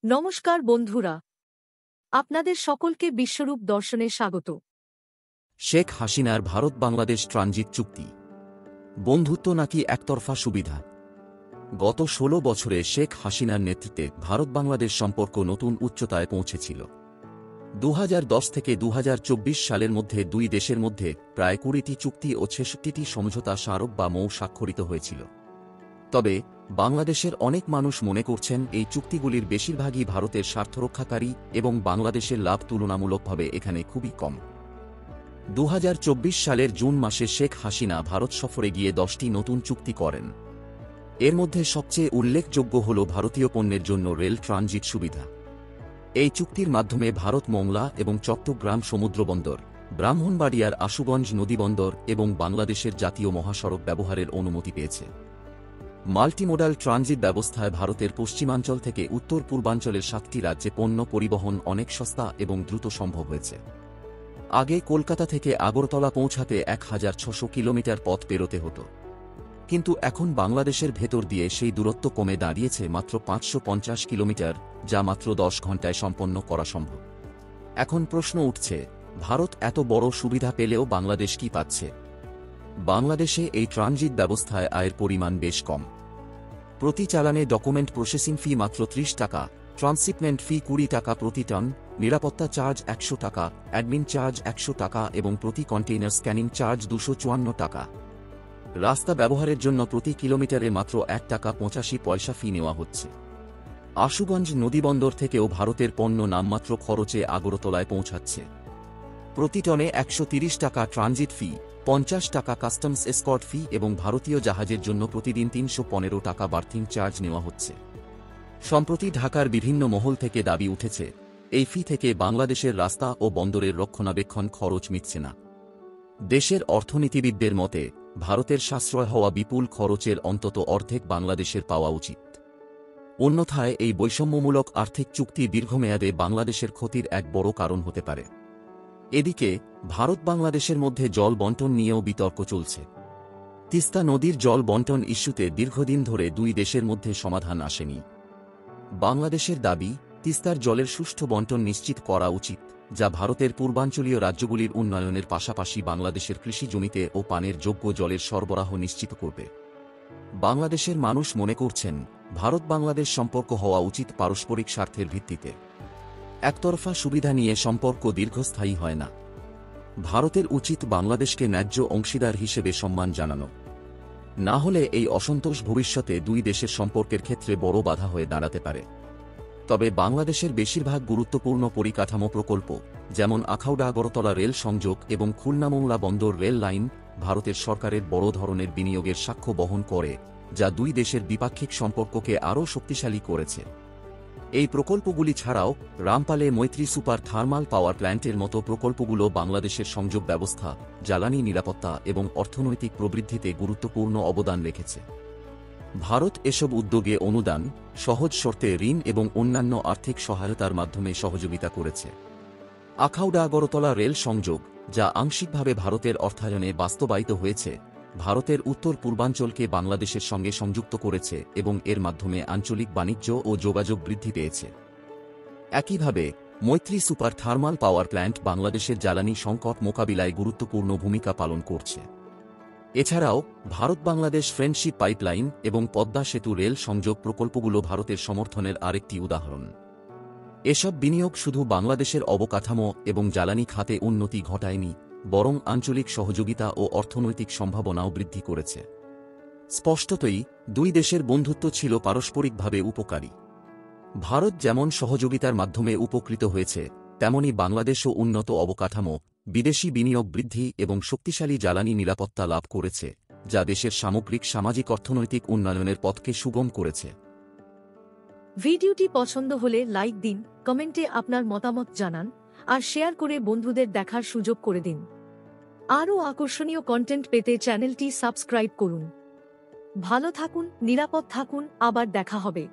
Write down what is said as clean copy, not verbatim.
নমস্কার বন্ধুরা, আপনাদের সকলকে বিশ্বরূপ দর্শনে স্বাগত। শেখ হাসিনার ভারত বাংলাদেশ ট্রানজিট চুক্তি বন্ধুত্ব নাকি একতরফা সুবিধা? গত ১৬ বছরে শেখ হাসিনার নেতৃত্বে ভারত বাংলাদেশ সম্পর্ক নতুন উচ্চতায় পৌঁছেছিল। ২০১০ থেকে ২০২৪ সালের মধ্যে দুই দেশের মধ্যে প্রায় ২০টি চুক্তি ও ৬৬টি সমঝোতা স্মারক বা মৌ স্বাক্ষরিত হয়েছিল। তবে বাংলাদেশের অনেক মানুষ মনে করছেন এই চুক্তিগুলির বেশিরভাগই ভারতের স্বার্থরক্ষাকারী এবং বাংলাদেশের লাভ তুলনামূলকভাবে এখানে খুবই কম। ২০২৪ সালের জুন মাসে শেখ হাসিনা ভারত সফরে গিয়ে ১০টি নতুন চুক্তি করেন। এর মধ্যে সবচেয়ে উল্লেখযোগ্য হল ভারতীয় পণ্যের জন্য রেল ট্রানজিট সুবিধা। এই চুক্তির মাধ্যমে ভারত মোংলা এবং চট্টগ্রাম সমুদ্রবন্দর, ব্রাহ্মণবাড়িয়ার আশুগঞ্জ নদীবন্দর এবং বাংলাদেশের জাতীয় মহাসড়ক ব্যবহারের অনুমতি পেয়েছে। মাল্টিমোডাল ট্রানজিট ব্যবস্থায় ভারতের পশ্চিমাঞ্চল থেকে উত্তর পূর্বাঞ্চলের ৭টি রাজ্যে পণ্য পরিবহন অনেক সস্তা এবং দ্রুত সম্ভব হয়েছে। আগে কলকাতা থেকে আগরতলা পৌঁছাতে ১৬০০ কিলোমিটার পথ পেরোতে হতো, কিন্তু এখন বাংলাদেশের ভেতর দিয়ে সেই দূরত্ব কমে দাঁড়িয়েছে মাত্র ৫৫০ কিলোমিটার, যা মাত্র ১০ ঘণ্টায় সম্পন্ন করা সম্ভব। এখন প্রশ্ন উঠছে, ভারত এত বড় সুবিধা পেলেও বাংলাদেশ কি পাচ্ছে? বাংলাদেশে এই ট্রানজিট ব্যবস্থায় আয়ের পরিমাণ বেশ কম। প্রতি চালানে ডকুমেন্ট প্রসেসিং ফি মাত্র ৩০ টাকা, ট্রান্সশিপমেন্ট ফি ২০ টাকা প্রতি টন, নিরাপত্তা চার্জ ১০০ টাকা, অ্যাডমিন চার্জ ১০০ টাকা এবং প্রতি কন্টেইনার স্ক্যানিং চার্জ ২৫৪ টাকা। রাস্তা ব্যবহারের জন্য প্রতি কিলোমিটারে মাত্র ১ টাকা ৮৫ পয়সা ফি নেওয়া হচ্ছে। আশুগঞ্জ নদীবন্দর থেকেও ভারতের পণ্য নামমাত্র খরচে আগরতলায় পৌঁছাচ্ছে। প্রতি টনে ১৩০ টাকা ট্রানজিট ফি, ৫০ টাকা কাস্টমস এসকর্ট ফি এবং ভারতীয় জাহাজের জন্য প্রতিদিন ৩১৫ টাকা বার্থিং চার্জ নেওয়া হচ্ছে। সম্প্রতি ঢাকার বিভিন্ন মহল থেকে দাবি উঠেছে, এই ফি থেকে বাংলাদেশের রাস্তা ও বন্দরের রক্ষণাবেক্ষণ খরচ মিটছে না। দেশের অর্থনীতিবিদদের মতে, ভারতের সাশ্রয় হওয়া বিপুল খরচের অন্তত অর্ধেক বাংলাদেশের পাওয়া উচিত। অন্যথায় এই বৈষম্যমূলক আর্থিক চুক্তি দীর্ঘমেয়াদে বাংলাদেশের ক্ষতির এক বড় কারণ হতে পারে। এদিকে ভারত বাংলাদেশের মধ্যে জল বণ্টন নিয়েও বিতর্ক চলছে। তিস্তা নদীর জল বণ্টন ইস্যুতে দীর্ঘদিন ধরে দুই দেশের মধ্যে সমাধান আসেনি। বাংলাদেশের দাবি, তিস্তার জলের সুষ্ঠু বণ্টন নিশ্চিত করা উচিত, যা ভারতের পূর্বাঞ্চলীয় রাজ্যগুলির উন্নয়নের পাশাপাশি বাংলাদেশের কৃষি জমিতে ও পানের যোগ্য জলের সরবরাহ নিশ্চিত করবে। বাংলাদেশের মানুষ মনে করছেন, ভারত বাংলাদেশ সম্পর্ক হওয়া উচিত পারস্পরিক স্বার্থের ভিত্তিতে। একতরফা সুবিধা নিয়ে সম্পর্ক দীর্ঘস্থায়ী হয় না। ভারতের উচিত বাংলাদেশকে ন্যায্য অংশীদার হিসেবে সম্মান জানানো। না হলে এই অসন্তোষ ভবিষ্যতে দুই দেশের সম্পর্কের ক্ষেত্রে বড় বাধা হয়ে দাঁড়াতে পারে। তবে বাংলাদেশের বেশিরভাগ গুরুত্বপূর্ণ পরিকাঠামো প্রকল্প, যেমন আখাউড়া আগরতলা রেল সংযোগ এবং খুলনা মোংলা বন্দর রেল লাইন, ভারতের সরকারের বড় ধরনের বিনিয়োগের সাক্ষ্য বহন করে, যা দুই দেশের দ্বিপাক্ষিক সম্পর্ককে আরও শক্তিশালী করেছে। এই প্রকল্পগুলি ছাড়াও রামপালে মৈত্রী সুপার থার্মাল পাওয়ার প্ল্যান্টের মতো প্রকল্পগুলো বাংলাদেশের সংযোগ ব্যবস্থা, জ্বালানি নিরাপত্তা এবং অর্থনৈতিক প্রবৃদ্ধিতে গুরুত্বপূর্ণ অবদান রেখেছে। ভারত এসব উদ্যোগে অনুদান, সহজ শর্তে ঋণ এবং অন্যান্য আর্থিক সহায়তার মাধ্যমে সহযোগিতা করেছে। আখাউড়া আগরতলা রেল সংযোগ, যা আংশিকভাবে ভারতের অর্থায়নে বাস্তবায়িত হয়েছে, ভারতের উত্তর পূর্বাঞ্চলকে বাংলাদেশের সঙ্গে সংযুক্ত করেছে এবং এর মাধ্যমে আঞ্চলিক বাণিজ্য ও যোগাযোগ বৃদ্ধি পেয়েছে। একইভাবে মৈত্রী সুপার থার্মাল পাওয়ার প্ল্যান্ট বাংলাদেশের জ্বালানি সংকট মোকাবিলায় গুরুত্বপূর্ণ ভূমিকা পালন করছে। এছাড়াও ভারত বাংলাদেশ ফ্রেন্ডশিপ পাইপলাইন এবং পদ্মা সেতু রেল সংযোগ প্রকল্পগুলো ভারতের সমর্থনের আরেকটি উদাহরণ। এসব বিনিয়োগ শুধু বাংলাদেশের অবকাঠামো এবং জ্বালানি খাতে উন্নতি ঘটায়নি, বরং আঞ্চলিক সহযোগিতা ও অর্থনৈতিক সম্ভাবনাও বৃদ্ধি করেছে। স্পষ্টতই দুই দেশের বন্ধুত্ব ছিল পারস্পরিকভাবে উপকারী। ভারত যেমন সহযোগিতার মাধ্যমে উপকৃত হয়েছে, তেমনি বাংলাদেশও উন্নত অবকাঠামো, বিদেশি বিনিয়োগ বৃদ্ধি এবং শক্তিশালী জ্বালানি নিরাপত্তা লাভ করেছে, যা দেশের সামগ্রিক সামাজিক অর্থনৈতিক উন্নয়নের পথকে সুগম করেছে। ভিডিওটি পছন্দ হলে লাইক দিন, কমেন্টে আপনার মতামত জানান আর শেয়ার করে বন্ধুদের দেখার সুযোগ করে দিন। আরও আকর্ষণীয় কন্টেন্ট পেতে চ্যানেলটি সাবস্ক্রাইব করুন। ভালো থাকুন, নিরাপদ থাকুন, আবার দেখা হবে।